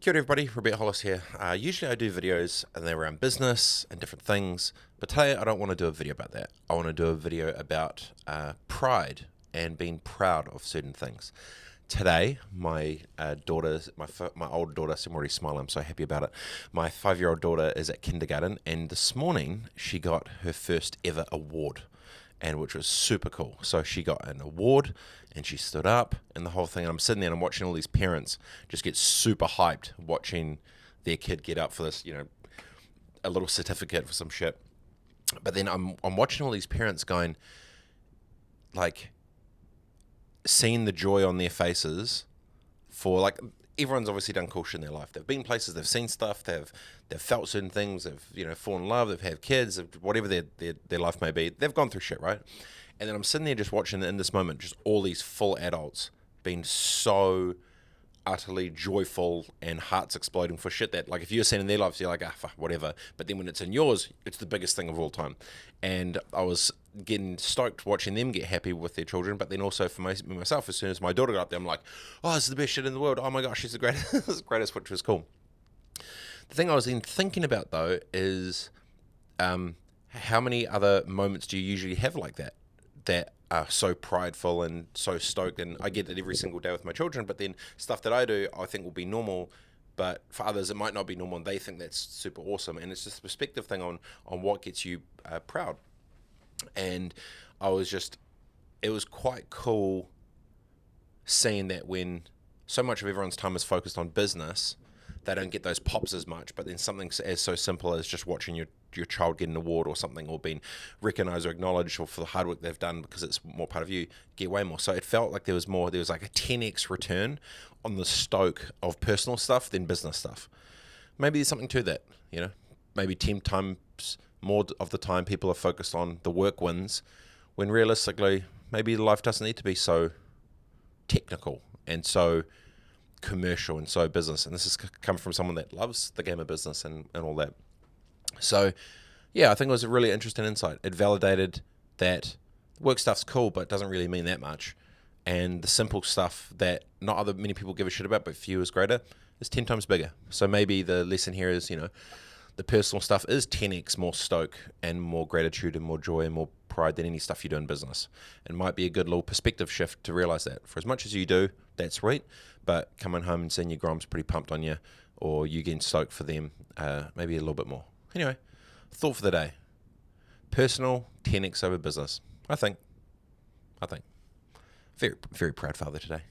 Kia ora everybody, Robett Hollis here. Usually I do videos and they're around business and different things, but today I don't want to do a video about that. I want to do a video about pride and being proud of certain things. Today, my daughter's, my old daughter, so I'm already smiling, I'm so happy about it. My 5-year-old daughter is at kindergarten, and this morning she got her first ever award, and which was super cool. So she got an award and she stood up and the whole thing. I'm sitting there and I'm watching all these parents just get super hyped watching their kid get up for this, a little certificate for some shit. But then I'm watching all these parents going, like, seeing the joy on their faces for, like, everyone's obviously done cool shit in their life. They've been places, they've seen stuff, they've felt certain things, they've fallen in love, they've had kids, whatever their life may be. They've gone through shit, right? And then I'm sitting there just watching in this moment, just all these full adults being so utterly joyful and hearts exploding for shit that, like, if you're seeing in their lives, you're like, fuck, whatever. But then when it's in yours, it's the biggest thing of all time. And I was getting stoked watching them get happy with their children, but then also for myself, as soon as my daughter got up there, I'm like, oh, this is the best shit in the world. Oh my gosh, she's the greatest, which was cool. The thing I was then thinking about, though, is how many other moments do you usually have like that are so prideful and so stoked? And I get it every single day with my children, but then stuff that I do I think will be normal, but for others it might not be normal and they think that's super awesome. And it's just a perspective thing on what gets you proud. And it was quite cool seeing that when so much of everyone's time is focused on business, they don't get those pops as much. But then something as so simple as just watching your child get an award or something, or being recognised or acknowledged, or for the hard work they've done because it's more part of you, get way more. So it felt like there was like a 10x return on the stoke of personal stuff than business stuff. Maybe there's something to that, maybe 10 times more of the time people are focused on the work wins, when realistically maybe life doesn't need to be so technical and so commercial and so business. And this has come from someone that loves the game of business and all that. So yeah, I think it was a really interesting insight. It validated that work stuff's cool, but it doesn't really mean that much. And the simple stuff that not many people give a shit about, but for you is greater, is 10 times bigger. So maybe the lesson here is, the personal stuff is 10x more stoke and more gratitude and more joy and more pride than any stuff you do in business. And it might be a good little perspective shift to realize that. For as much as you do, that's sweet, but coming home and seeing your grom's pretty pumped on you, or you getting stoked for them, maybe a little bit more. Anyway, thought for the day. Personal 10x over business. I think. Very, very proud father today.